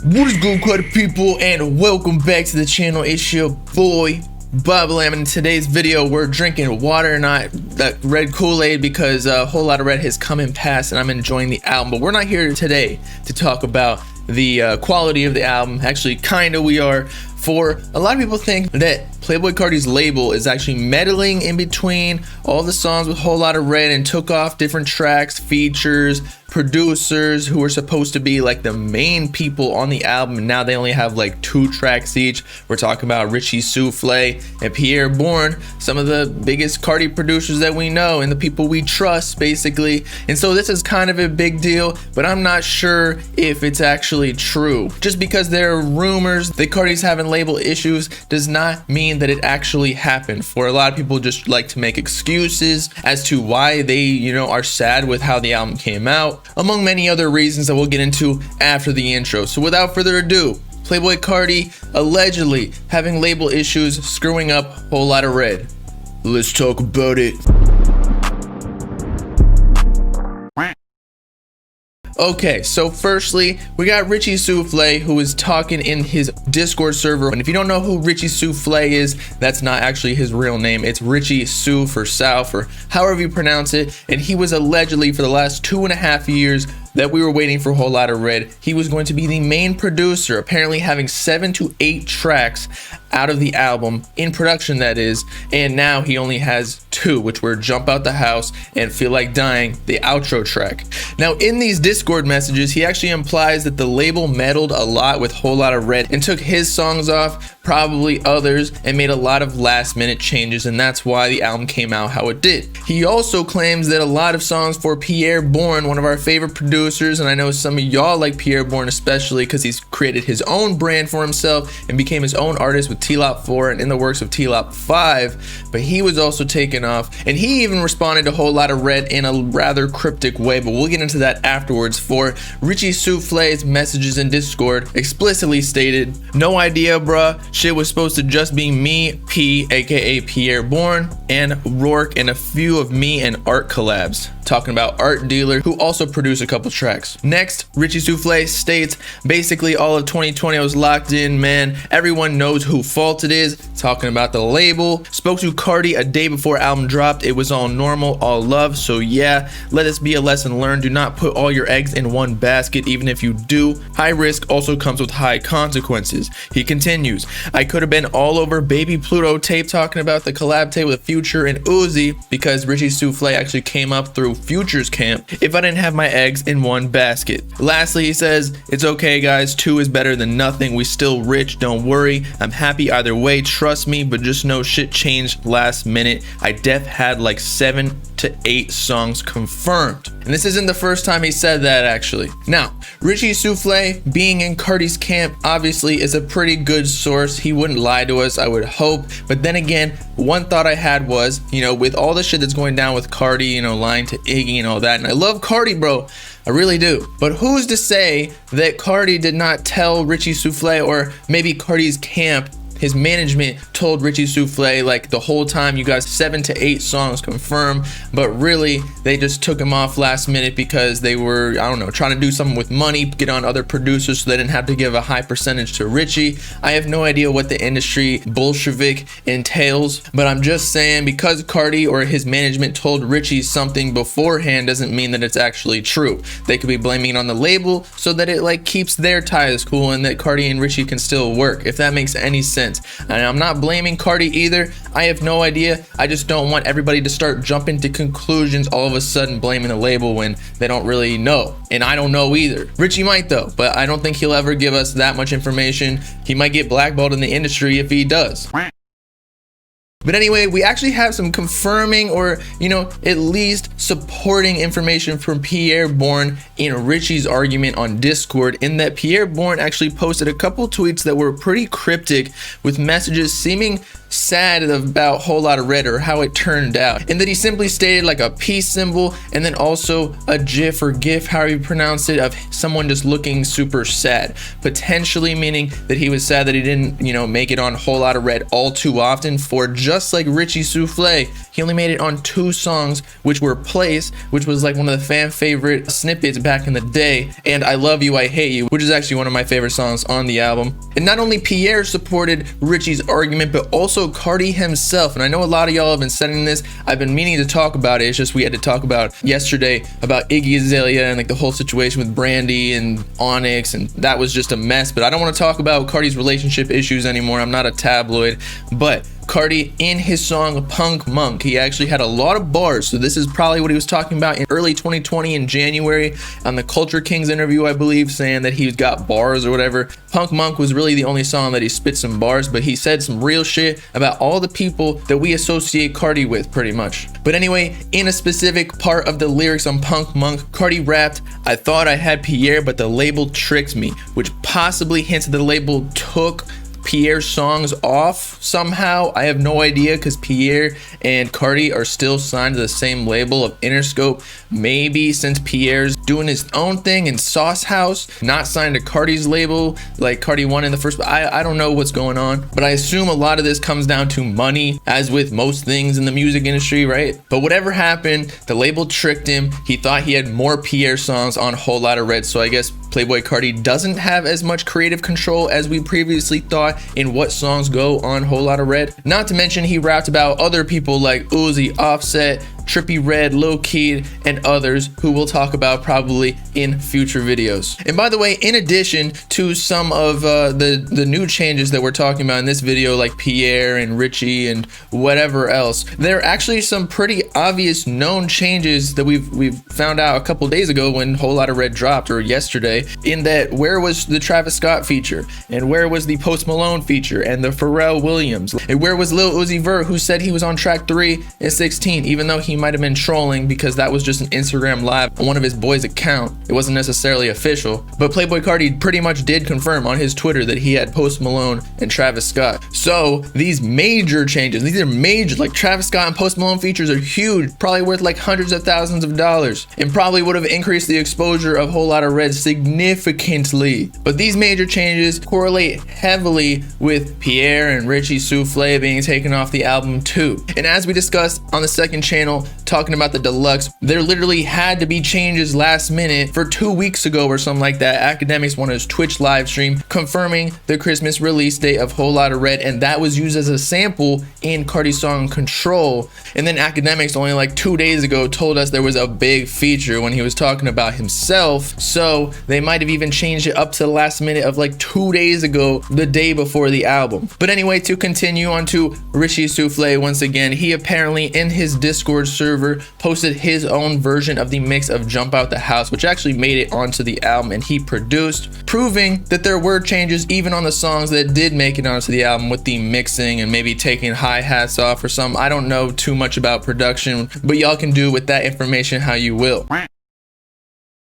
What is good, Carti people, and welcome back to the channel. It's your boy Bubblam. In today's video we're drinking water, not that red Kool-Aid, because a whole lot of red has come and passed and I'm enjoying the album. But we're not here today to talk about the quality of the album. Actually, kinda we are. For a lot of people think that Playboi Carti's label is actually meddling in between all the songs with Whole Lot of Red and took off different tracks, features, producers who were supposed to be like the main people on the album, and now they only have like 2 tracks each. We're talking about Richie Souffle and Pierre Bourne, some of the biggest Carti producers that we know and the people we trust, basically. And so this is kind of a big deal, but I'm not sure if it's actually true. Just because there are rumors that Carti's having label issues does not mean that it actually happened. For a lot of people just like to make excuses as to why they, are sad with how the album came out, among many other reasons that we'll get into after the intro. So without further ado, Playboi Carti allegedly having label issues, screwing up Whole Lot of Red. Let's talk about it. Okay, so firstly, we got Richie Souffle, who is talking in his Discord server. And if you don't know who Richie Souffle is, that's not actually his real name. It's Richie Souffle or South, or however you pronounce it. And he was allegedly, for the last 2.5 years that we were waiting for Whole Lot of Red, he was going to be the main producer, apparently having 7 to 8 tracks out of the album, in production that is, and now he only has 2, which were Jump Out the House and Feel Like Dying, the outro track. Now in these Discord messages, he actually implies that the label meddled a lot with Whole Lot of Red and took his songs off, probably others, and made a lot of last minute changes, and that's why the album came out how it did. He also claims that a lot of songs for Pierre Bourne, one of our favorite producers, and I know some of y'all like Pierre Bourne especially because he's created his own brand for himself and became his own artist with T-Lop 4 and in the works of T-Lop 5, but he was also taken off, and he even responded to Whole Lot of Red in a rather cryptic way, but we'll get into that afterwards. For Richie Souffle's messages in Discord explicitly stated, "No idea, bruh. Shit was supposed to just be me, P, aka Pierre Bourne, and Rourke, and a few of me and Art collabs." Talking about Art Dealer, who also produced a couple tracks. Next, Richie Souffle states, basically all of 2020 I was locked in, man. Everyone knows who fault it is. Talking about the label. Spoke to Carti a day before album dropped. It was all normal, all love. So yeah, let this be a lesson learned. Do not put all your eggs in one basket. Even if you do, high risk also comes with high consequences. He continues, I could have been all over Baby Pluto tape, talking about the collab tape with Future and Uzi, because Richie Souffle actually came up through Future's camp, if I didn't have my eggs in one basket. Lastly, he says, it's okay guys, 2 is better than nothing. We still rich, don't worry. I'm happy either way, trust me, but just know shit changed last minute. I def had like 7 to 8 songs confirmed. And this isn't the first time he said that, actually. Now, Richie Souffle being in Carti's camp obviously is a pretty good source. He wouldn't lie to us, I would hope. But then again, one thought I had was, with all the shit that's going down with Carti, lying to Iggy and all that, and I love Carti, bro, I really do. But who's to say that Carti did not tell Richie Souffle, or maybe Carti's camp, his management told Richie Souffle like the whole time, you got 7 to 8 songs confirmed, but really they just took him off last minute because they were, I don't know, trying to do something with money, get on other producers so they didn't have to give a high percentage to Richie. I have no idea what the industry Bolshevik entails, but I'm just saying, because Carti or his management told Richie something beforehand doesn't mean that it's actually true. They could be blaming it on the label so that it like keeps their ties cool and that Carti and Richie can still work, if that makes any sense. And I'm not blaming Carti either. I have no idea. I just don't want everybody to start jumping to conclusions all of a sudden blaming the label when they don't really know. And I don't know either. Richie might though, but I don't think he'll ever give us that much information. He might get blackballed in the industry if he does. But anyway, we actually have some confirming, or at least supporting information from Pierre Bourne in Richie's argument on Discord, in that Pierre Bourne actually posted a couple tweets that were pretty cryptic, with messages seeming sad about Whole Lot of Red or how it turned out, and that he simply stated like a peace symbol and then also a gif or gif, however you pronounce it, of someone just looking super sad, potentially meaning that he was sad that he didn't make it on Whole Lot of Red all too often for just just like Richie Souffle. He only made it on 2 songs, which were Place, which was like one of the fan favorite snippets back in the day, and I Love You, I Hate You, which is actually one of my favorite songs on the album. And not only Pierre supported Richie's argument, but also Carti himself. And I know a lot of y'all have been sending this. I've been meaning to talk about it. It's just we had to talk about yesterday about Iggy Azalea and like the whole situation with Brandy and Onyx, and that was just a mess. But I don't want to talk about Carti's relationship issues anymore. I'm not a tabloid. But Carti, in his song Punk Monk, he actually had a lot of bars. So this is probably what he was talking about in early 2020 in January on the Culture Kings interview, I believe, saying that he's got bars or whatever. Punk Monk was really the only song that he spit some bars, but he said some real shit about all the people that we associate Carti with, pretty much. But anyway, in a specific part of the lyrics on Punk Monk, Carti rapped, "I thought I had Pierre, but the label tricked me," which possibly hints that the label took Pierre's songs off somehow. I have no idea, because Pierre and Carti are still signed to the same label of Interscope. Maybe since Pierre's doing his own thing in Sauce House, not signed to Carti's label like Carti won in the first. I don't know what's going on, but I assume a lot of this comes down to money, as with most things in the music industry, right? But whatever happened, the label tricked him. He thought he had more Pierre songs on Whole Lotta Red, so I guess Playboi Carti doesn't have as much creative control as we previously thought in what songs go on Whole Lotta Red. Not to mention he rapped about other people like Uzi, Offset, Trippie Redd, Lil Keed, and others who we'll talk about probably in future videos. And by the way, in addition to some of the new changes that we're talking about in this video, like Pierre and Richie and whatever else, there are actually some pretty obvious known changes that we've found out a couple days ago when Whole Lotta Red dropped, or yesterday, in that where was the Travis Scott feature, and where was the Post Malone feature, and the Pharrell Williams, and where was Lil Uzi Vert, who said he was on track 3 and 16, even though he might have been trolling because that was just an Instagram live on one of his boys' account. It wasn't necessarily official, but Playboi Carti pretty much did confirm on his Twitter that he had Post Malone and Travis Scott. So these major changes, these are major, like Travis Scott and Post Malone features are huge, probably worth like hundreds of thousands of dollars, and probably would have increased the exposure of Whole Lotta Red significantly. But these major changes correlate heavily with Pierre and Richie Souffle being taken off the album too. And as we discussed on the second channel, talking about the deluxe, there literally had to be changes last minute. For 2 weeks ago or something like that, Academics won his Twitch live stream confirming the Christmas release date of Whole Lotta Red, and that was used as a sample in Carti's song Control. And then Academics only like 2 days ago told us there was a big feature when he was talking about himself, so they might have even changed it up to the last minute of like 2 days ago, the day before the album. But anyway, to continue on to Richie Souffle, once again, he apparently in his Discord server posted his own version of the mix of Jump Out the House, which actually made it onto the album and he produced, proving that there were changes even on the songs that did make it onto the album, with the mixing and maybe taking hi-hats off or something. I don't know too much about production, but y'all can do with that information how you will.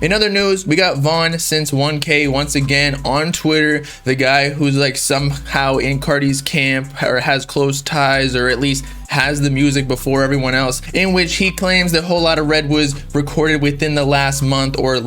In other news, we got Vaughn since 1K once again on Twitter, the guy who's like somehow in Carti's camp or has close ties, or at least has the music before everyone else, in which he claims that Whole Lotta Red was recorded within the last month or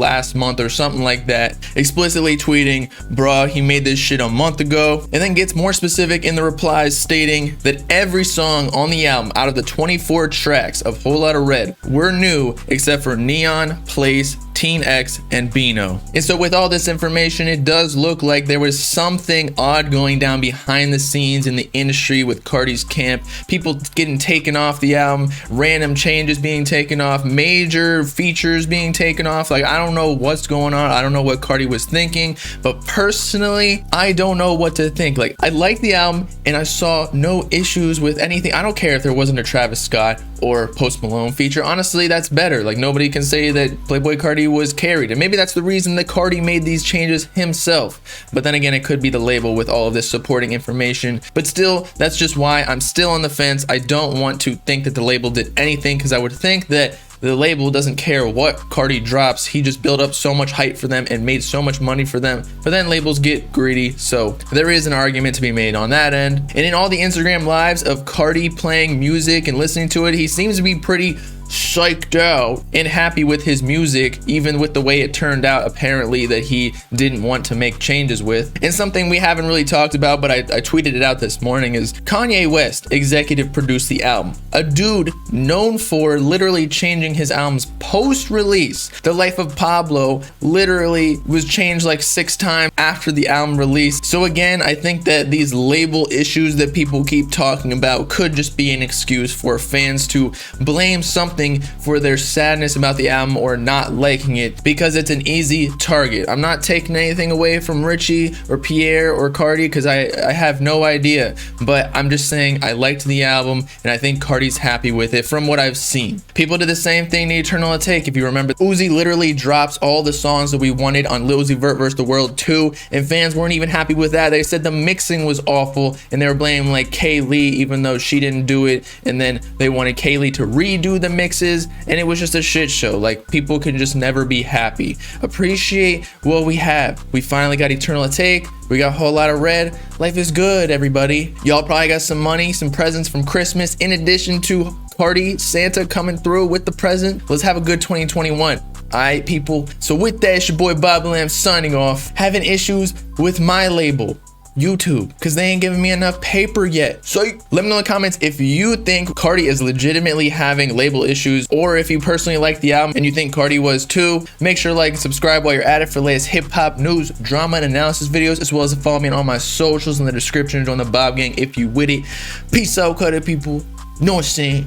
something like that, explicitly tweeting, bruh, he made this shit a month ago, and then gets more specific in the replies, stating that every song on the album out of the 24 tracks of Whole Lotta Red were new except for Neon, Place, Teen X, and Beano. And so with all this information, it does look like there was something odd going down behind the scenes in the industry with Carti's camp. People getting taken off the album, random changes being taken off, major features being taken off. Like, I don't know what's going on. I don't know what Carti was thinking, but personally, I don't know what to think. Like, I like the album and I saw no issues with anything. I don't care if there wasn't a Travis Scott or Post Malone feature. Honestly, that's better. Like, nobody can say that Playboi Carti was carried, and maybe that's the reason that Carti made these changes himself. But then again, it could be the label with all of this supporting information. But still, that's just why I'm still on the fence. I don't want to think that the label did anything, because I would think that the label doesn't care what Carti drops. He just built up so much hype for them and made so much money for them. But then labels get greedy, so there is an argument to be made on that end. And in all the Instagram lives of Carti playing music and listening to it, he seems to be pretty psyched out and happy with his music, even with the way it turned out, apparently, that he didn't want to make changes with. And something we haven't really talked about, but I tweeted it out this morning, is Kanye West executive produced the album. A dude known for literally changing his albums post-release. The Life of Pablo literally was changed like 6 times after the album release. So again, I think that these label issues that people keep talking about could just be an excuse for fans to blame something for their sadness about the album or not liking it, because it's an easy target. I'm not taking anything away from Richie or Pierre or Carti, because I have no idea, but I'm just saying I liked the album and I think Carti's happy with it from what I've seen. People did the same thing to Eternal Take. If you remember, Uzi literally drops all the songs that we wanted on Lil Uzi Vert vs. The World 2, and fans weren't even happy with that. They said the mixing was awful and they were blaming like Kaylee, even though she didn't do it, and then they wanted Kaylee to redo the mixes, and it was just a shit show. Like, people can just never be happy. Appreciate what we have. We finally got Eternal Take. We got a whole lot of red. Life is good, everybody. Y'all probably got some money, some presents from Christmas, in addition to Carti, Santa coming through with the present. Let's have a good 2021. All right, people. So with that, it's your boy Bob Lamb signing off. Having issues with my label, YouTube, because they ain't giving me enough paper yet. So let me know in the comments if you think Carti is legitimately having label issues, or if you personally like the album and you think Carti was too. Make sure to like and subscribe while you're at it for latest hip-hop news, drama, and analysis videos, as well as follow me on all my socials in the description. Join the Bob Gang if you with it. Peace out, Carti people. Know what I'm saying?